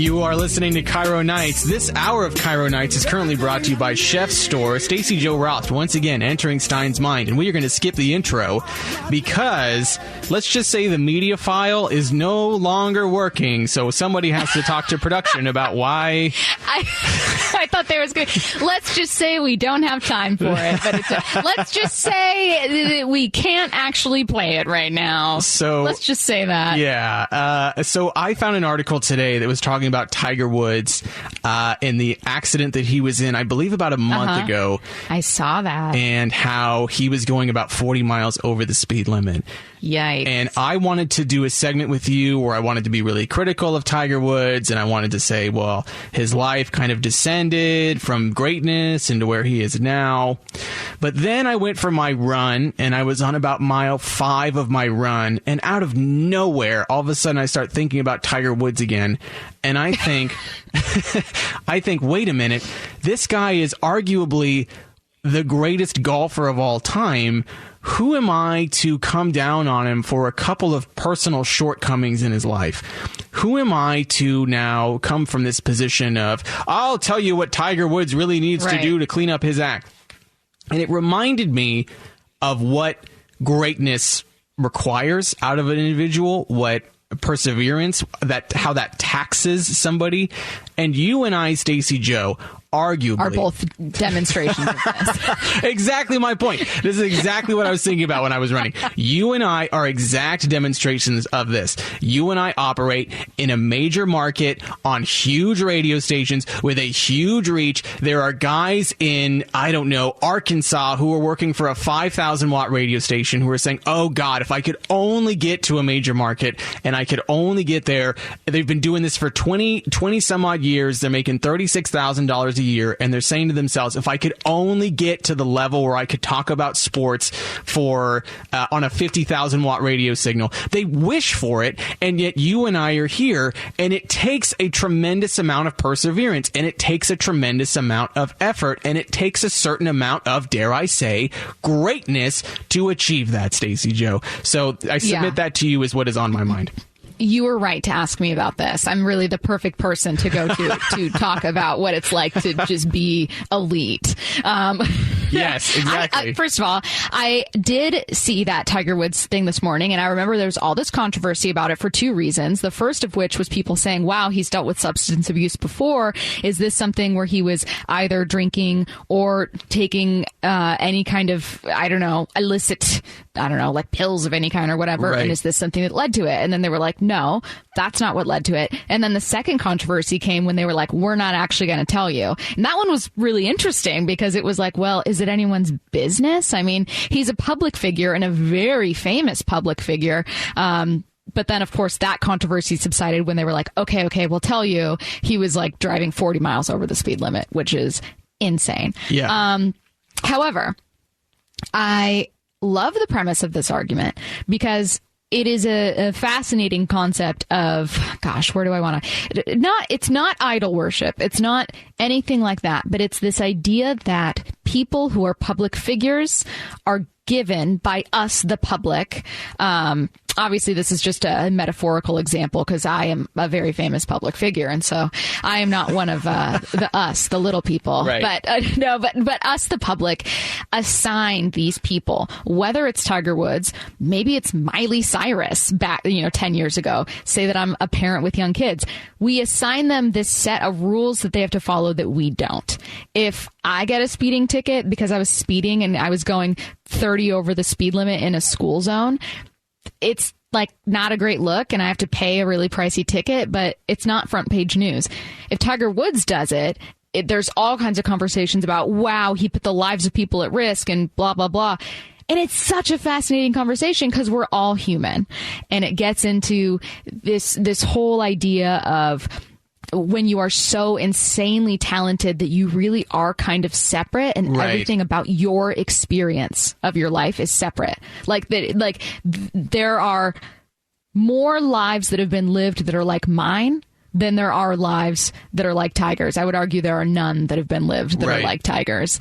You are listening to Cairo Nights. This hour of Cairo Nights is currently brought to you by Chef's Store. Stacey Jo Roth once again entering Stein's mind, and we are going to skip the intro because let's just say the media file is no longer working, so somebody has to talk to production about why. I thought there was good. Let's just say we don't have time for it, but let's just say that we can't actually play it right now. So let's just say that. Yeah. So I found an article today that was talking about Tiger Woods and the accident that he was in, I believe about a month ago. I saw that. And how he was going about 40 miles over the speed limit. Yikes. And I wanted to do a segment with you where I wanted to be really critical of Tiger Woods, and I wanted to say, well, his life kind of descended from greatness into where he is now. But then I went for my run, and I was on about mile 5 of my run, and out of nowhere, all of a sudden I start thinking about Tiger Woods again, and I think, wait a minute, this guy is arguably the greatest golfer of all time. Who am I to come down on him for a couple of personal shortcomings in his life? Who am I to now come from this position of, I'll tell you what Tiger Woods really needs to do to clean up his act? And it reminded me of what greatness requires out of an individual, what perseverance, how that taxes somebody. And you and I, Stacey Jo, arguably are both demonstrations of this. Exactly my point. This is exactly what I was thinking about when I was running. You and I are exact demonstrations of this. You and I operate in a major market on huge radio stations with a huge reach. There are guys in, I don't know, Arkansas who are working for a 5,000 watt radio station who are saying, oh God, if I could only get to a major market and I could only get there. They've been doing this for 20 some odd years. They're making $36,000 a year, and they're saying to themselves, if I could only get to the level where I could talk about sports for on a 50,000 watt radio signal. They wish for it, and yet you and I are here, and it takes a tremendous amount of perseverance, and it takes a tremendous amount of effort, and it takes a certain amount of, dare I say, greatness to achieve that, Stacey Jo. So I submit that to you as what is on my mind. You were right to ask me about this. I'm really the perfect person to go to talk about what it's like to just be elite. Yes, exactly. First of all, I did see that Tiger Woods thing this morning, and I remember there was all this controversy about it for two reasons. The first of which was people saying, wow, he's dealt with substance abuse before. Is this something where he was either drinking or taking any kind of, I don't know, illicit, I don't know, like pills of any kind or whatever, right. And is this something that led to it? And then they were like, no, that's not what led to it. And then the second controversy came when they were like, we're not actually going to tell you. And that one was really interesting because it was like, well, is it anyone's business? I mean, he's a public figure and a very famous public figure. But then, of course, that controversy subsided when they were like, okay, we'll tell you. He was like driving 40 miles over the speed limit, which is insane. Yeah. However, I love the premise of this argument because it is a fascinating concept of, gosh, where do I want to? It's not idol worship. It's not anything like that. But it's this idea that people who are public figures are given by us, the public. Obviously, this is just a metaphorical example because I am a very famous public figure. And so I am not one of the little people. Right. But us, the public, assign these people, whether it's Tiger Woods, maybe it's Miley Cyrus back, 10 years ago, say that I'm a parent with young kids. We assign them this set of rules that they have to follow that we don't. If I get a speeding ticket because I was speeding and I was going 30 over the speed limit in a school zone, it's like not a great look and I have to pay a really pricey ticket, but it's not front page news. If Tiger Woods does it, there's all kinds of conversations about, wow, he put the lives of people at risk and blah, blah, blah. And it's such a fascinating conversation because we're all human. And it gets into this whole idea of when you are so insanely talented that you really are kind of separate and right. Everything about your experience of your life is separate. There are more lives that have been lived that are like mine than there are lives that are like Tiger's. I would argue there are none that have been lived that right. are like Tiger's.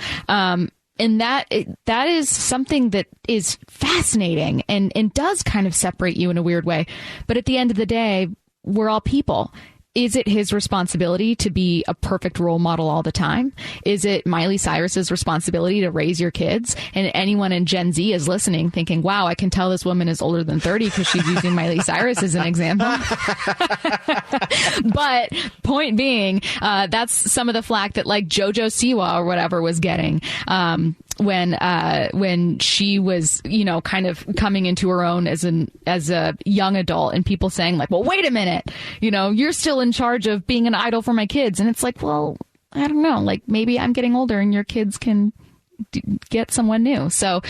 And that is something that is fascinating and does kind of separate you in a weird way. But at the end of the day, we're all people. is it his responsibility to be a perfect role model all the time? Is it Miley Cyrus's responsibility to raise your kids? And anyone in Gen Z is listening thinking, wow, I can tell this woman is older than 30 because she's using Miley Cyrus as an example. But point being, that's some of the flack that like JoJo Siwa or whatever was getting. When she was, kind of coming into her own as a young adult, and people saying like, well, wait a minute, you're still in charge of being an idol for my kids. And it's like, well, I don't know, like maybe I'm getting older and your kids can get someone new. So,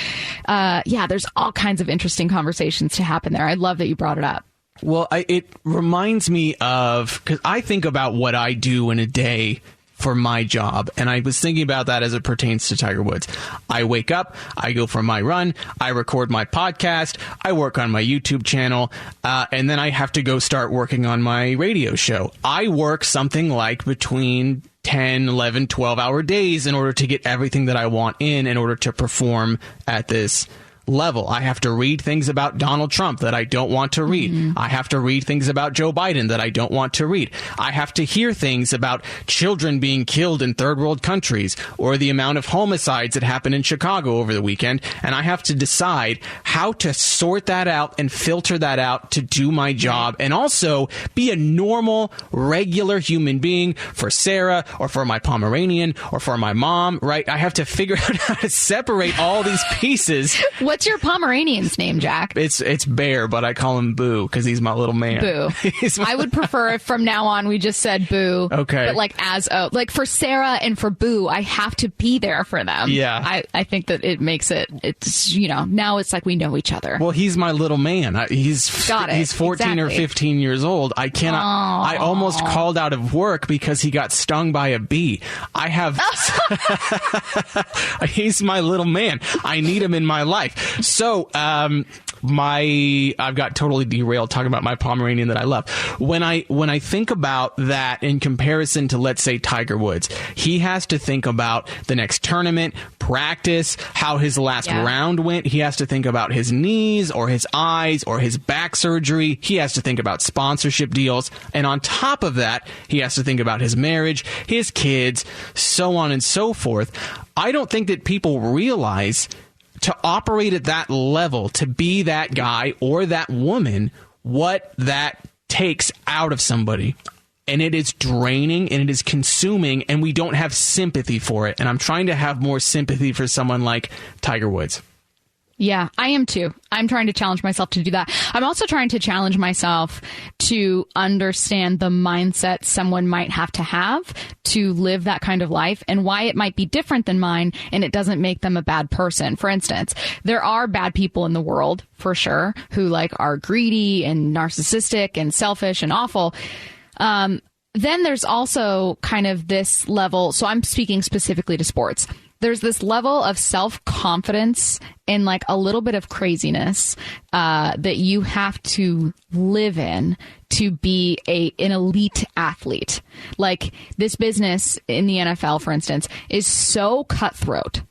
there's all kinds of interesting conversations to happen there. I love that you brought it up. Well, it reminds me of, because I think about what I do in a day for my job, and I was thinking about that as it pertains to Tiger Woods. I wake up, I go for my run, I record my podcast, I work on my YouTube channel, and then I have to go start working on my radio show. I work something like between 10, 11, 12-hour days in order to get everything that I want in order to perform at this level. I have to read things about Donald Trump that I don't want to read. Mm-hmm. I have to read things about Joe Biden that I don't want to read. I have to hear things about children being killed in third world countries or the amount of homicides that happened in Chicago over the weekend. And I have to decide how to sort that out and filter that out to do my job and also be a normal, regular human being for Sarah or for my Pomeranian or for my mom, right? I have to figure out how to separate all these pieces. What's your Pomeranian's name, Jack? It's Bear, but I call him Boo because he's my little man. Boo. I would prefer if from now on we just said Boo. Okay. But like for Sarah and for Boo, I have to be there for them. Yeah. I think that it makes it's, now it's like we know each other. Well, he's my little man. He's 14 exactly. or 15 years old. I cannot. Aww. I almost called out of work because he got stung by a bee. I have. He's my little man. I need him in my life. So, I've got totally derailed talking about my Pomeranian that I love. When I think about that in comparison to, let's say, Tiger Woods, he has to think about the next tournament, practice, how his last round went. He has to think about his knees or his eyes or his back surgery. He has to think about sponsorship deals. And on top of that, he has to think about his marriage, his kids, so on and so forth. I don't think that people realize to operate at that level, to be that guy or that woman, what that takes out of somebody. And it is draining and it is consuming, and we don't have sympathy for it. And I'm trying to have more sympathy for someone like Tiger Woods. Yeah, I am too. I'm trying to challenge myself to do that. I'm also trying to challenge myself to understand the mindset someone might have to live that kind of life and why it might be different than mine, and it doesn't make them a bad person. For instance, there are bad people in the world, for sure, who are greedy and narcissistic and selfish and awful. Then there's also kind of this level. So I'm speaking specifically to sports. There's this level of self-confidence and a little bit of craziness that you have to live in to be an elite athlete. Like this business in the NFL, for instance, is so cutthroat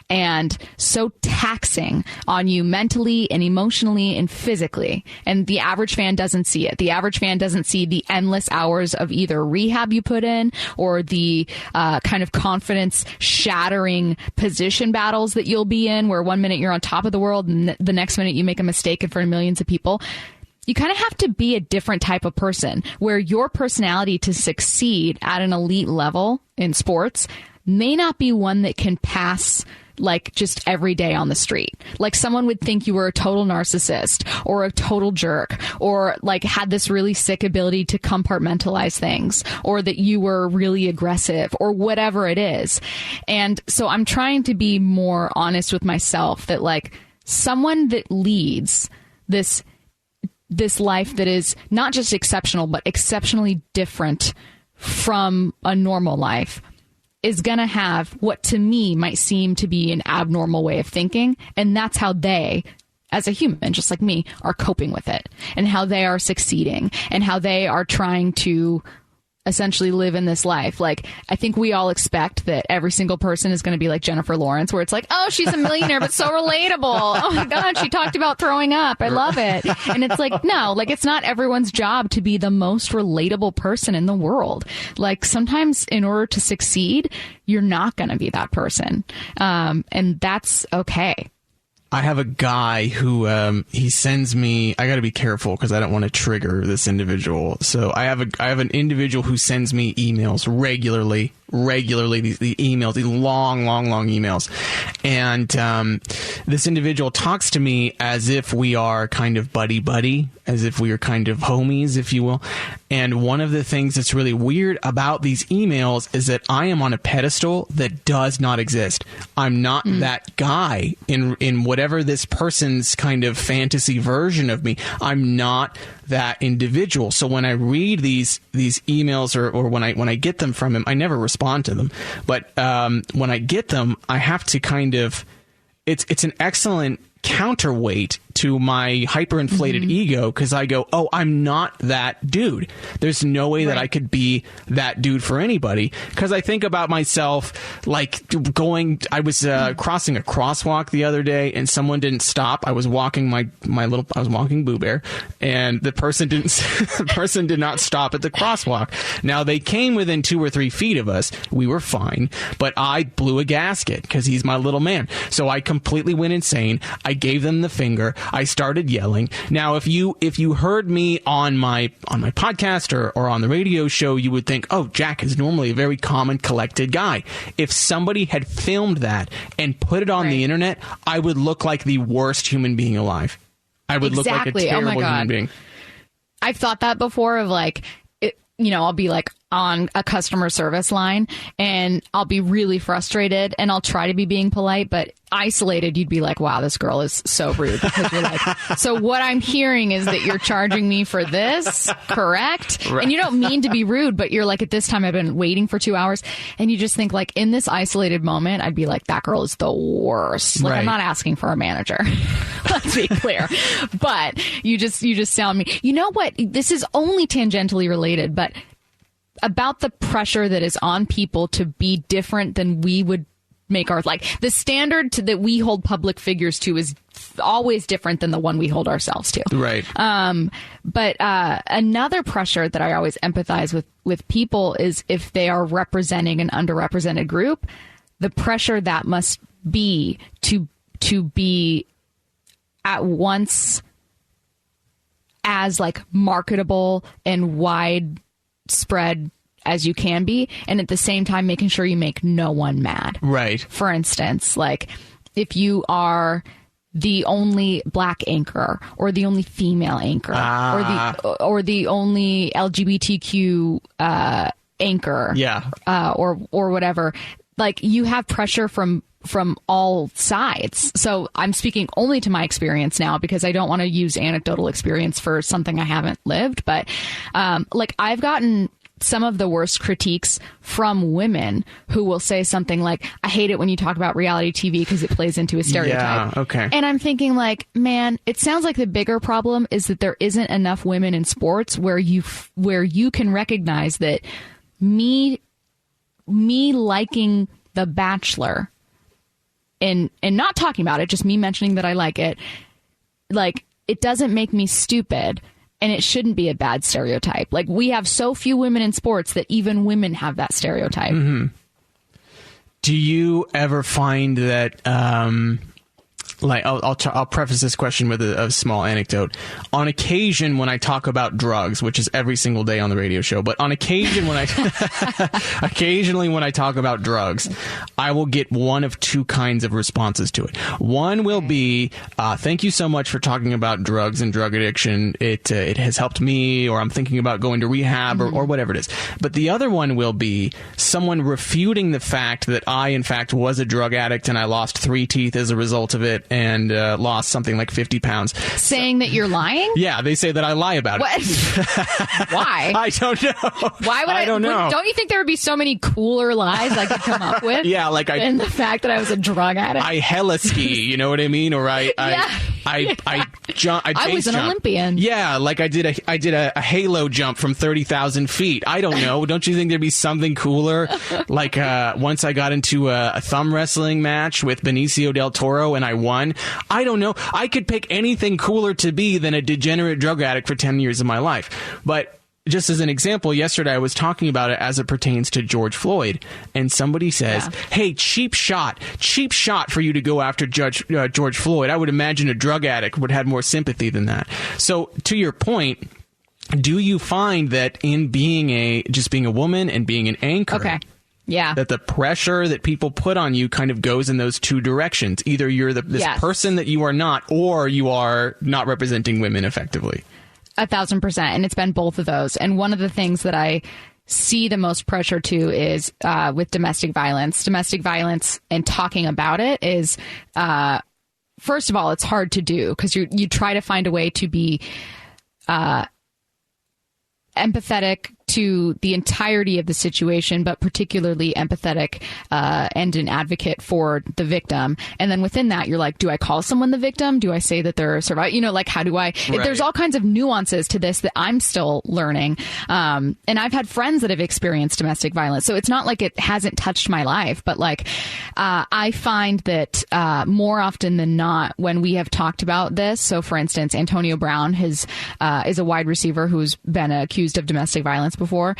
and so taxing on you mentally and emotionally and physically. And the average fan doesn't see it. The average fan doesn't see the endless hours of either rehab you put in or the kind of confidence shattering position battles that you'll be in, where one minute you're on top of the world and the next minute you make a mistake in front of millions of people. You kind of have to be a different type of person where your personality to succeed at an elite level in sports may not be one that can pass just every day on the street. Like someone would think you were a total narcissist or a total jerk or had this really sick ability to compartmentalize things or that you were really aggressive or whatever it is. And so I'm trying to be more honest with myself that someone that leads this life that is not just exceptional, but exceptionally different from a normal life is going to have what to me might seem to be an abnormal way of thinking. And that's how they, as a human, just like me, are coping with it and how they are succeeding and how they are trying to essentially live in this life. Like, I think we all expect that every single person is going to be like Jennifer Lawrence, where it's like, oh, she's a millionaire, but so relatable. Oh my God, she talked about throwing up. I love it. And it's like, no, like, it's not everyone's job to be the most relatable person in the world. Like, sometimes in order to succeed, you're not going to be that person. And that's okay. I have a guy who he sends me. I got to be careful because I don't want to trigger this individual. So I have an individual who sends me emails regularly. These emails, these long emails, and this individual talks to me as if we are kind of buddy, as if we are kind of homies, if you will. And one of the things that's really weird about these emails is that I am on a pedestal that does not exist. I'm not that guy in whatever this person's kind of fantasy version of me. I'm not that individual. So when I read these emails or when I get them from him, I never respond to them. But when I get them, I have to kind of, it's an excellent counterweight to my hyperinflated ego, because I go, oh, I'm not that dude. There's no way that I could be that dude for anybody, because I think about myself like I was crossing a crosswalk the other day and someone didn't stop. I was walking I was walking Boo Bear, and the person did not stop at the crosswalk. Now they came within 2 or 3 feet of us. We were fine, but I blew a gasket because he's my little man. So I completely went insane. I gave them the finger. I started yelling. Now, if you heard me on my podcast or on the radio show, you would think, oh, Jack is normally a very calm and collected guy. If somebody had filmed that and put it on the internet, I would look like the worst human being alive. I would look like a terrible human being. I've thought that before of like, I'll be like on a customer service line and I'll be really frustrated and I'll try to be being polite, but isolated, you'd be like, wow, this girl is so rude, because you're like, so what I'm hearing is that you're charging me for this, correct? Right. And you don't mean to be rude, but you're like, at this time I've been waiting for 2 hours, and you just think like, in this isolated moment, I'd be like, that girl is the worst. Like, I'm not asking for a manager. Let's be clear. But you just sound me. You know what? This is only tangentially related, but about the pressure that is on people to be different than we would make ours. Like, the standard that we hold public figures to is always different than the one we hold ourselves to. Right. But another pressure that I always empathize with people is if they are representing an underrepresented group, the pressure that must be to be at once as like marketable and widespread as you can be, and at the same time making sure you make no one mad. Right. For instance, like if you are the only black anchor or the only female anchor or the only LGBTQ anchor, or whatever, like you have pressure from all sides. So I'm speaking only to my experience now, because I don't want to use anecdotal experience for something I haven't lived. But like, I've gotten some of the worst critiques from women who will say something like, I hate it when you talk about reality TV because it plays into a stereotype. Yeah, okay. And I'm thinking like, man, it sounds like the bigger problem is that there isn't enough women in sports where you can recognize that me liking The Bachelor and not talking about it, just me mentioning that I like it, like, it doesn't make me stupid. And it shouldn't be a bad stereotype. Like, we have so few women in sports that even women have that stereotype. Mm-hmm. Do you ever find that, like, I'll preface this question with a small anecdote. On occasion, when I talk about drugs, which is every single day on the radio show, but on occasion occasionally when I talk about drugs, I will get one of two kinds of responses to it. One will be, thank you so much for talking about drugs and drug addiction. It has helped me, or I'm thinking about going to rehab, or whatever it is. But the other one will be someone refuting the fact that I, in fact, was a drug addict and I lost 3 teeth as a result of it, and lost something like 50 pounds. Saying that you're lying? Yeah, they say that I lie about it. Why? I don't know. Why would I don't know. Don't you think there would be so many cooler lies I could come up with? Yeah, like than the fact that I was a drug addict. I hella ski, you know what I mean? Or I I was an Olympian. Yeah, like I did a halo jump from 30,000 feet. I don't know. Don't you think there'd be something cooler? Like once I got into a thumb wrestling match with Benicio del Toro and I won. I don't know. I could pick anything cooler to be than a degenerate drug addict for 10 years of my life. But just as an example, yesterday I was talking about it as it pertains to George Floyd, and somebody says, hey, cheap shot for you to go after George Floyd. I would imagine a drug addict would have more sympathy than that. So to your point, do you find that in being a woman and being an anchor, that the pressure that people put on you kind of goes in those two directions? Either you're this person that you are not, or you are not representing women effectively. 1,000%. And it's been both of those. And one of the things that I see the most pressure to is with domestic violence. Domestic violence and talking about it is, first of all, it's hard to do because you try to find a way to be empathetic to the entirety of the situation, but particularly empathetic and an advocate for the victim. And then within that, you're like, do I call someone the victim? Do I say that they're a survivor? You know, like, how do I? Right. There's all kinds of nuances to this that I'm still learning. And I've had friends that have experienced domestic violence. So it's not like it hasn't touched my life, but like I find that more often than not, when we have talked about this, so for instance, Antonio Brown is a wide receiver who's been accused of domestic violence before.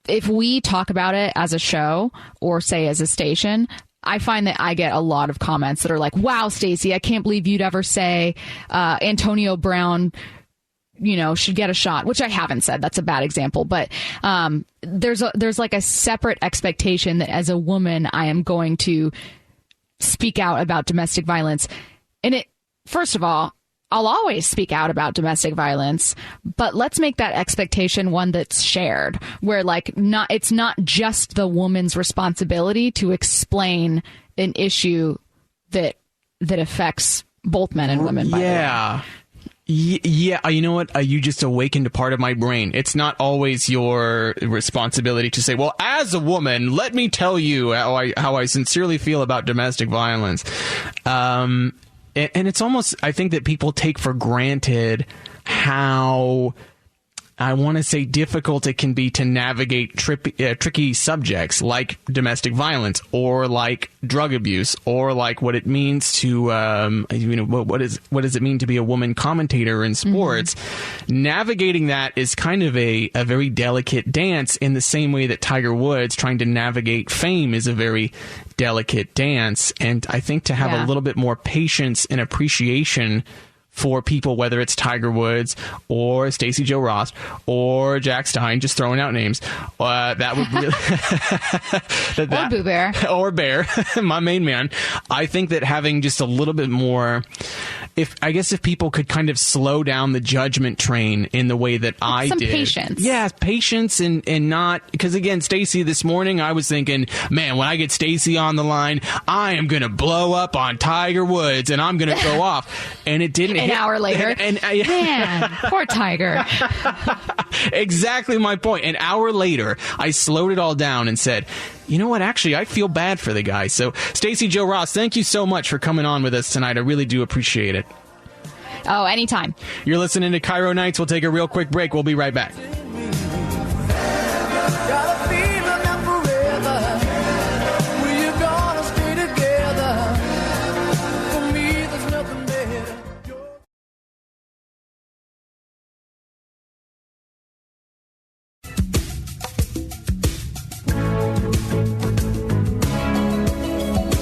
If we talk about it as a show or say as a station, I find that I get a lot of comments that are like, wow, Stacey, I can't believe you'd ever say Antonio Brown, should get a shot, which I haven't said. That's a bad example. But there's like a separate expectation that as a woman, I am going to speak out about domestic violence. And first of all, I'll always speak out about domestic violence, but let's make that expectation one that's shared, where it's not just the woman's responsibility to explain an issue that affects both men and women. By the way. Yeah, you know what? You just awakened a part of my brain. It's not always your responsibility to say, well, as a woman, let me tell you how I sincerely feel about domestic violence. And it's almost, I think that people take for granted how, I want to say, difficult it can be to navigate tricky subjects like domestic violence or like drug abuse or like what it means to, what does it mean to be a woman commentator in sports? Mm-hmm. Navigating that is kind of a very delicate dance in the same way that Tiger Woods trying to navigate fame is a very delicate dance. And I think to have a little bit more patience and appreciation for people, whether it's Tiger Woods or Stacey Jo Ross or Jack Stein, just throwing out names, that would really... or Boo Bear. Or Bear, my main man. I think that having just a little bit more... If people could kind of slow down the judgment train in the way that I did. Some patience. Yeah, patience and not... Because again, Stacey, this morning, I was thinking, man, when I get Stacey on the line, I am going to blow up on Tiger Woods and I'm going to go off. And it didn't An hour later. Man, poor Tiger. Exactly my point. An hour later, I slowed it all down and said, you know what? Actually, I feel bad for the guy. So, Stacey Jo Ross, thank you so much for coming on with us tonight. I really do appreciate it. Oh, anytime. You're listening to Cairo Nights. We'll take a real quick break. We'll be right back.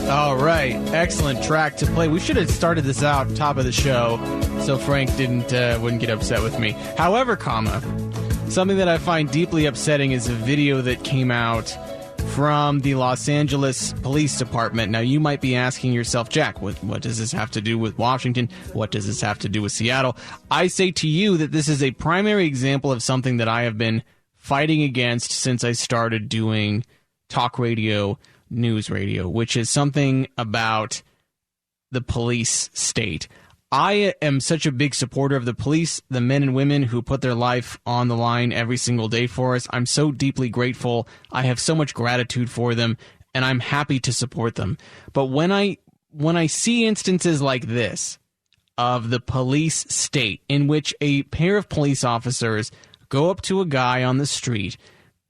All right, excellent track to play. We should have started this out top of the show so Frank wouldn't get upset with me. However, something that I find deeply upsetting is a video that came out from the Los Angeles Police Department. Now, you might be asking yourself, Jack, what does this have to do with Washington? What does this have to do with Seattle? I say to you that this is a primary example of something that I have been fighting against since I started doing talk radio, news radio, which is something about the police state. I am such a big supporter of the police, the men and women who put their life on the line every single day for us. I'm so deeply grateful. I have so much gratitude for them, and I'm happy to support them. But when I see instances like this, of the police state, in which a pair of police officers go up to a guy on the street,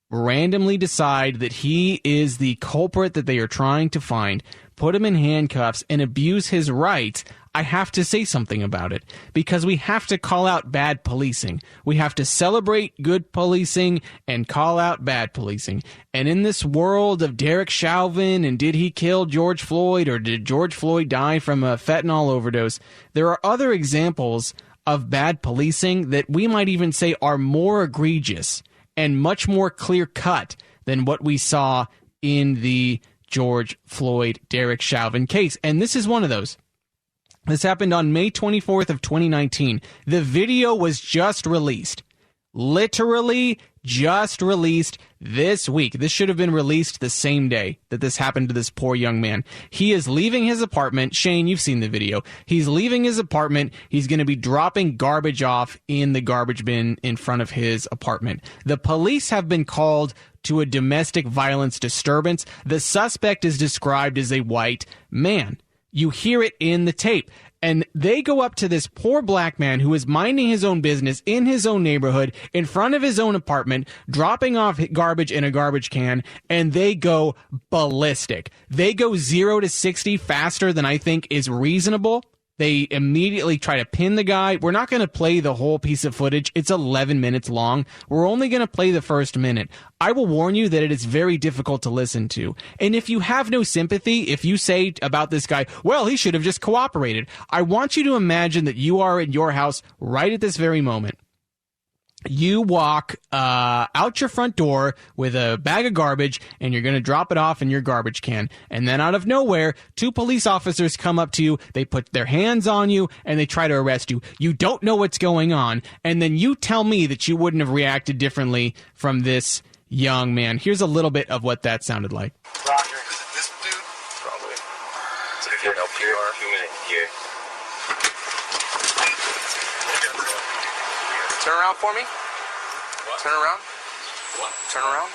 randomly decide that he is the culprit that they are trying to find, put him in handcuffs, and abuse his rights, I have to say something about it, because we have to call out bad policing. We have to celebrate good policing and call out bad policing. And in this world of Derek Chauvin and did he kill George Floyd or did George Floyd die from a fentanyl overdose, there are other examples of bad policing that we might even say are more egregious and much more clear-cut than what we saw in the George Floyd, Derek Chauvin case. And this is one of those. This happened on May 24th of 2019. The video was just released. Literally just released this week. This should have been released the same day that this happened to this poor young man. He is leaving his apartment. Shane, you've seen the video. He's leaving his apartment. He's going to be dropping garbage off in the garbage bin in front of his apartment. The police have been called to a domestic violence disturbance. The suspect is described as a white man. You hear it in the tape. And they go up to this poor black man who is minding his own business in his own neighborhood, in front of his own apartment, dropping off garbage in a garbage can, and they go ballistic. They go 0 to 60 faster than I think is reasonable. They immediately try to pin the guy. We're not going to play the whole piece of footage. It's 11 minutes long. We're only going to play the first minute. I will warn you that it is very difficult to listen to. And if you have no sympathy, if you say about this guy, well, he should have just cooperated, I want you to imagine that you are in your house right at this very moment. You walk out your front door with a bag of garbage, and you're going to drop it off in your garbage can. And then out of nowhere, 2 police officers come up to you. They put their hands on you, and they try to arrest you. You don't know what's going on. And then you tell me that you wouldn't have reacted differently from this young man. Here's a little bit of what that sounded like. Roger. Is it this dude? Probably. It's a good LPR. 2 minutes here. Turn around for me. What? Turn around. What? Turn around.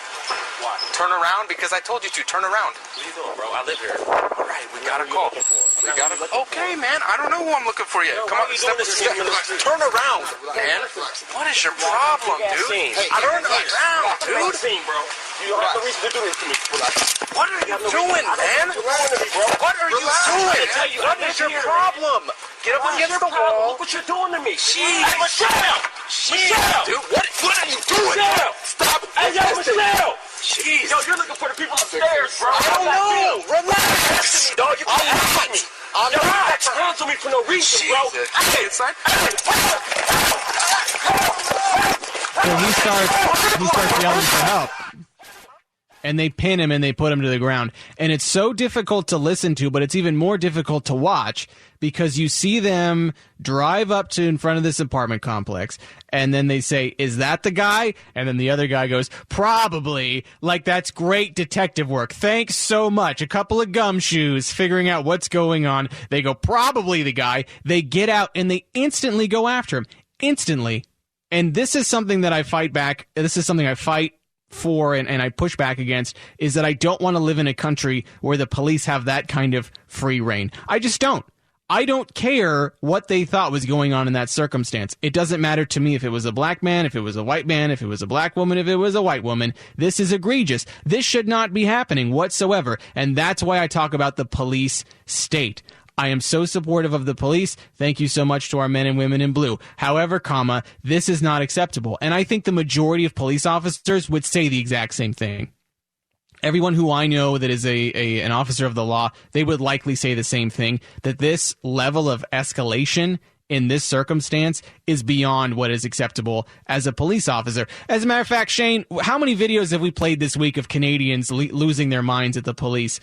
Why? Turn around because I told you to. Turn around. What are you doing, bro? I live here. All right, we got a call. We got a. Okay, man. I don't know who I'm looking for yet. Come on, step. Turn around, man. What is your problem, dude? Turn around, dude. Bro. You don't have no reason to do this to me. What are you doing, man? What are you doing? What is your problem? Get up against the wall. Look what you're doing to me. Jeez. Hey, Michelle! Michelle! Dude, what are you doing? Michelle! Stop. Hey, yo, Michelle! Jeez. Yo, you're looking for the people upstairs, bro. I don't know. Relax. Dog, you're hot. Yo, you got your hands on me for no reason, bro. Hey, son. So he starts yelling for help. And they pin him and they put him to the ground. And it's so difficult to listen to, but it's even more difficult to watch because you see them drive up to in front of this apartment complex. And then they say, is that the guy? And then the other guy goes, probably. Like, that's great detective work. Thanks so much. A couple of gumshoes figuring out what's going on. They go, probably the guy. They get out and they instantly go after him. Instantly. And this is something that I fight back. This is something I fight for and I push back against, is that I don't want to live in a country where the police have that kind of free reign. I just don't. I don't care what they thought was going on in that circumstance. It doesn't matter to me if it was a black man, if it was a white man, if it was a black woman, if it was a white woman. This is egregious. This should not be happening whatsoever. And that's why I talk about the police state. I am so supportive of the police. Thank you so much to our men and women in blue. However, this is not acceptable. And I think the majority of police officers would say the exact same thing. Everyone who I know that is an officer of the law, they would likely say the same thing, that this level of escalation in this circumstance is beyond what is acceptable as a police officer. As a matter of fact, Shane, how many videos have we played this week of Canadians losing their minds at the police?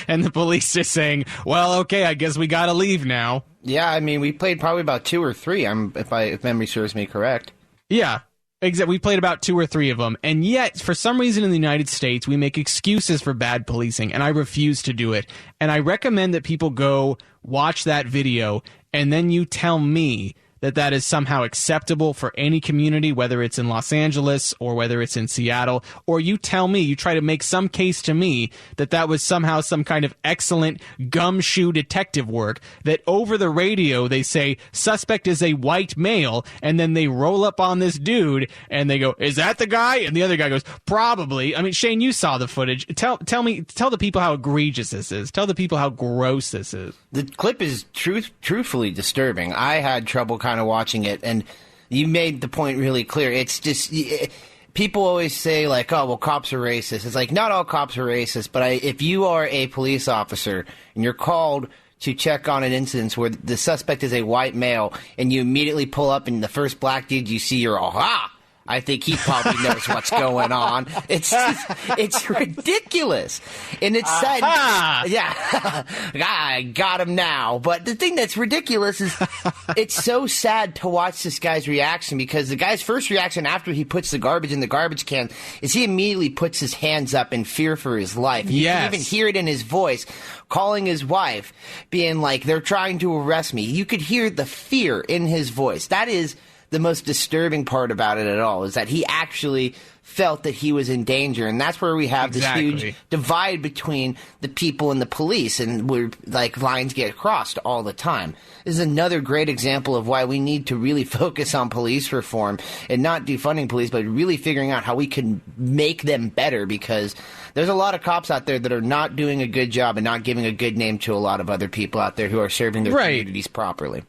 And the police just saying, well, okay, I guess we got to leave now. Yeah, I mean, we played probably about 2 or 3, if memory serves me correct. Yeah. Exactly. We played about 2 or 3 of them. And yet, for some reason in the United States, we make excuses for bad policing, and I refuse to do it. And I recommend that people go watch that video, and then you tell me that is somehow acceptable for any community, whether it's in Los Angeles or whether it's in Seattle, or you tell me, you try to make some case to me that was somehow some kind of excellent gumshoe detective work, that over the radio they say suspect is a white male, and then they roll up on this dude and they go, is that the guy? And the other guy goes, probably. I mean, Shane, you saw the footage. Tell the people how egregious this is. Tell the people how gross this is. The clip is truthfully disturbing. I had trouble kind of watching it, and you made the point really clear. It's just people always say, like, oh, well, cops are racist. It's like, not all cops are racist, but if you are a police officer and you're called to check on an incident where the suspect is a white male, and you immediately pull up and the first black dude you see, you're all, I think he probably knows what's going on. It's ridiculous. And it's sad. Yeah. I got him now. But the thing that's ridiculous is it's so sad to watch this guy's reaction, because the guy's first reaction after he puts the garbage in the garbage can is he immediately puts his hands up in fear for his life. You can even hear it in his voice, calling his wife, being like, they're trying to arrest me. You could hear the fear in his voice. That is the most disturbing part about it at all, is that he actually felt that he was in danger, and that's where we have this huge divide between the people and the police, and where like lines get crossed all the time. This is another great example of why we need to really focus on police reform and not defunding police, but really figuring out how we can make them better, because there's a lot of cops out there that are not doing a good job and not giving a good name to a lot of other people out there who are serving their communities properly.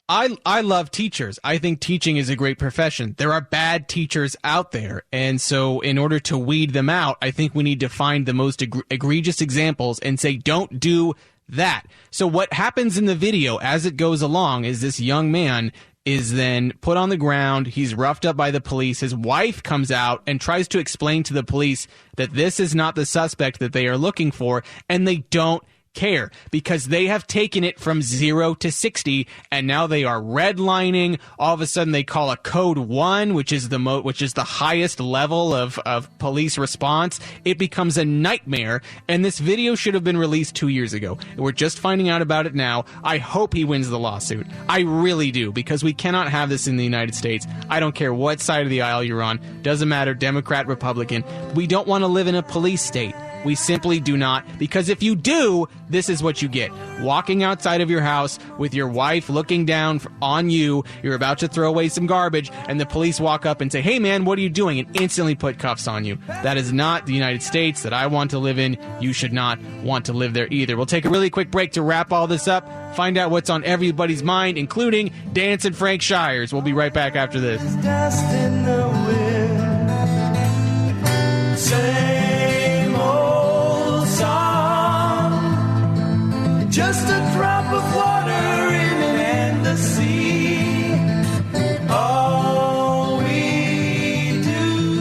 I love teachers. I think teaching is a great profession. There are bad teachers out there. And so in order to weed them out, I think we need to find the most egregious examples and say, don't do that. So what happens in the video as it goes along is this young man is then put on the ground. He's roughed up by the police. His wife comes out and tries to explain to the police that this is not the suspect that they are looking for, and they don't care, because they have taken it from 0 to 60, and now they are redlining. All of a sudden they call a code 1, which is the highest level of police response. It becomes a nightmare, and this video should have been released 2 years ago. We're just finding out about it now. I hope he wins the lawsuit. I really do, because we cannot have this in the United States. I don't care what side of the aisle you're on. Doesn't matter, Democrat, Republican. We don't want to live in a police state. We simply do not, because if you do, this is what you get. Walking outside of your house with your wife looking down on you, you're about to throw away some garbage, and the police walk up and say, hey man, what are you doing? And instantly put cuffs on you. That is not the United States that I want to live in. You should not want to live there either. We'll take a really quick break to wrap all this up, find out what's on everybody's mind, including Dance and Frank Shires. We'll be right back after this. Dust in the wind. Same old song, just a drop of water in an endless sea. All we do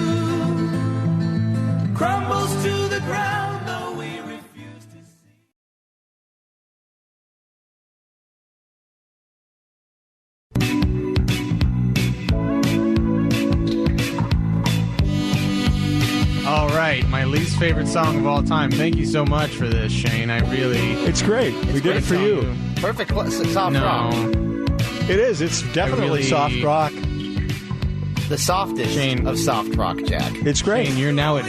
crumbles to the ground, though we refuse to see. All right, my least favorite song of all time. Thank you so much for this, Shane. It's great. We did it for you. Perfect soft rock. It is. It's definitely soft rock. The softest of soft rock, Jack. It's great. Shane, you're now at...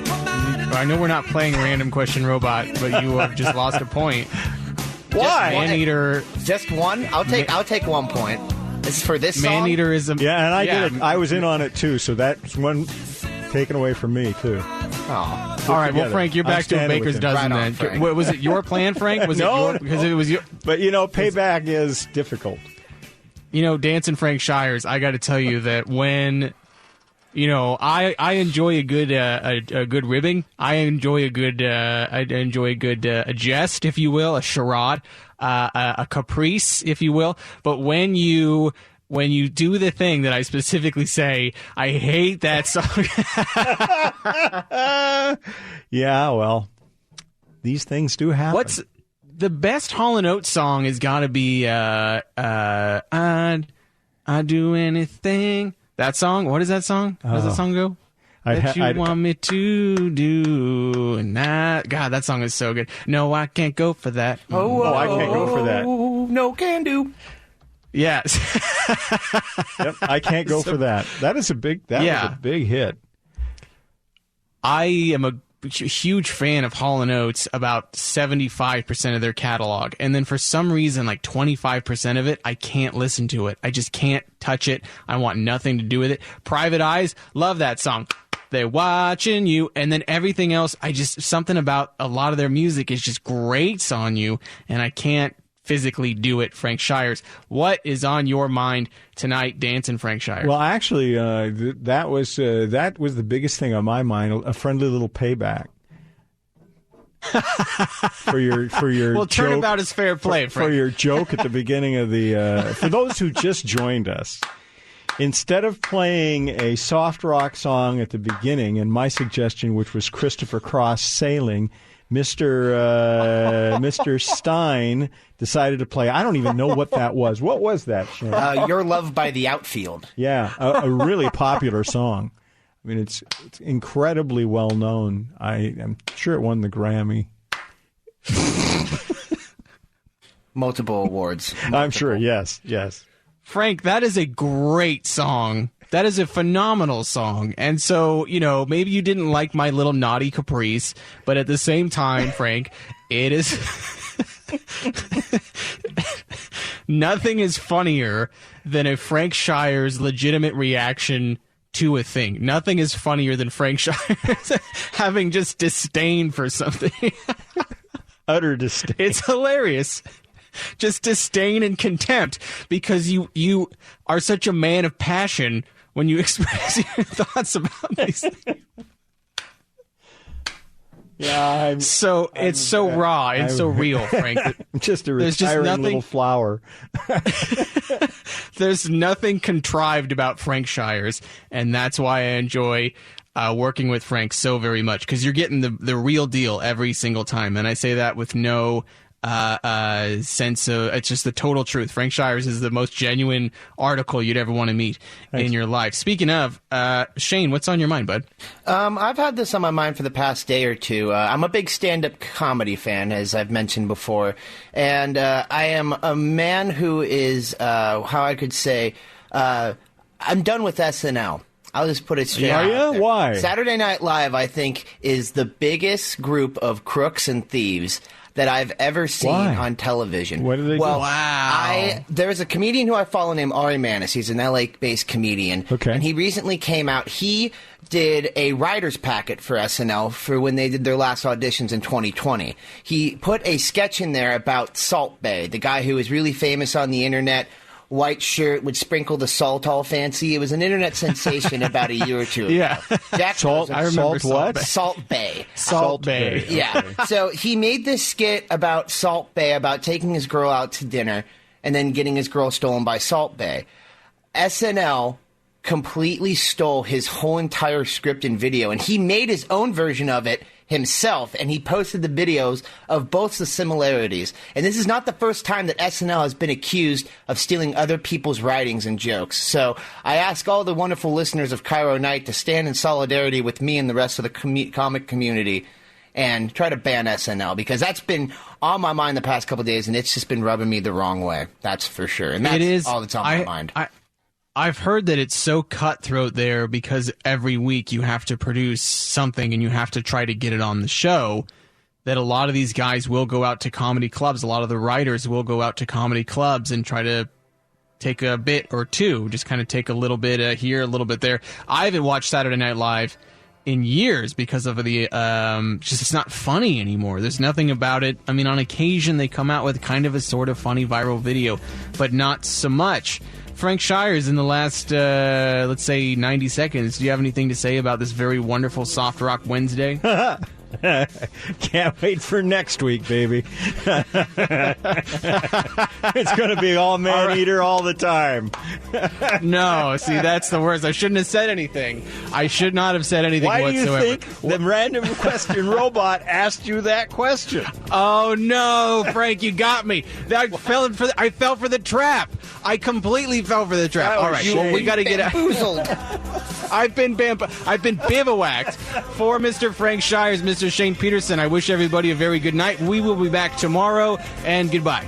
I know we're not playing Random Question Robot, but you have just lost a point. Why? Maneater... Just one? I'll take 1 point. This is for this song? Maneater is a... Yeah, and I did it. I was in on it, too, so that's one taken away from me, too. Oh. All right, well, Frank, you're back to a baker's dozen then. What, was it your plan, Frank? Was No, it your, because it was your... But, payback is difficult. Dance and Frank Shires, I got to tell you that when... I enjoy a good ribbing. I enjoy a good a jest, if you will, a charade, a caprice, if you will. But when you do the thing that I specifically say, I hate that song. Yeah, well, these things do happen. What's the best Hall & Oates song has got to be I'd do anything. That song? What is that song? How does that song go? That you want me to do, and that... God, that song is so good. No, I can't go for that. Oh, I can't go for that. No can do. Yes. Yep, I can't go for that. That was a big hit. I am a huge fan of Hall & Oates, about 75% of their catalog. And then for some reason, like 25% of it, I can't listen to it. I just can't touch it. I want nothing to do with it. Private Eyes, love that song. They're watching you. And then everything else, something about a lot of their music is just grates on you. And I can't physically do it. Frank Shires, what is on your mind tonight, dancing Frank Shires? Well, actually, that was the biggest thing on my mind. A friendly little payback for your well, joke, turnabout is fair play, for your joke at the beginning of the. For those who just joined us, instead of playing a soft rock song at the beginning, and my suggestion, which was Christopher Cross Sailing, Mr. Stein decided to play. I don't even know what that was. What was that, Shane? Your Love by the Outfield. Yeah, a really popular song. I mean, it's incredibly well known. I am sure it won the Grammy. Multiple awards. I'm sure. Yes. Frank, that is a great song. That is a phenomenal song. And so, maybe you didn't like my little naughty caprice, but at the same time, Frank, it is nothing is funnier than a Frank Shires legitimate reaction to a thing. Nothing is funnier than Frank Shires having just disdain for something. Utter disdain. It's hilarious. Just disdain and contempt because you are such a man of passion when you express your thoughts about these things. Yeah, it's so raw and so real, Frank. I'm just a retiring little flower. There's nothing contrived about Frank Shires, and that's why I enjoy working with Frank so very much, because you're getting the real deal every single time, and I say that with no sense of, it's just the total truth. Frank Shires is the most genuine article you'd ever want to meet in your life. Speaking of, Shane, what's on your mind, bud? I've had this on my mind for the past day or two. I'm a big stand-up comedy fan, as I've mentioned before, and I am a man who is, how I could say, I'm done with SNL. I'll just put it straight out there. Why? Saturday Night Live, I think, is the biggest group of crooks and thieves that I've ever seen on television. What do they do? Wow. There's a comedian who I follow named Ari Manis. He's an LA-based comedian. Okay. And he recently came out. He did a writer's packet for SNL for when they did their last auditions in 2020. He put a sketch in there about Salt Bae, the guy who was really famous on the internet. White shirt, would sprinkle the salt all fancy. It was an internet sensation about a year or two ago. Yeah. I remember what? Salt Bae. Salt Bae. Okay. Yeah. So he made this skit about Salt Bae, about taking his girl out to dinner and then getting his girl stolen by Salt Bae. SNL completely stole his whole entire script and video, and he made his own version of it himself, and he posted the videos of both the similarities. And this is not the first time that SNL has been accused of stealing other people's writings and jokes. So I ask all the wonderful listeners of Cairo Night to stand in solidarity with me and the rest of the comic community and try to ban SNL, because that's been on my mind the past couple of days, and it's just been rubbing me the wrong way. That's for sure. And that's all that's on my mind. I've heard that it's so cutthroat there because every week you have to produce something and you have to try to get it on the show, that a lot of these guys will go out to comedy clubs. A lot of the writers will go out to comedy clubs and try to take a bit or two, just kind of take a little bit here, a little bit there. I haven't watched Saturday Night Live in years because of the just it's not funny anymore. There's nothing about it. I mean, on occasion they come out with kind of a sort of funny viral video, but not so much. Frank Shires, in the last, let's say, 90 seconds, do you have anything to say about this very wonderful Soft Rock Wednesday? Can't wait for next week, baby. It's going to be all man-eater all the time. No, see, that's the worst. I shouldn't have said anything. I should not have said anything whatsoever. Why do you think the random question robot asked you that question? Oh, no, Frank, you got me. I fell for the trap. I completely fell for the trap. All right, well, we got to get out. I've been bivouacked. For Mr. Frank Shires, Mr. Shane Peterson, I wish everybody a very good night. We will be back tomorrow, and goodbye.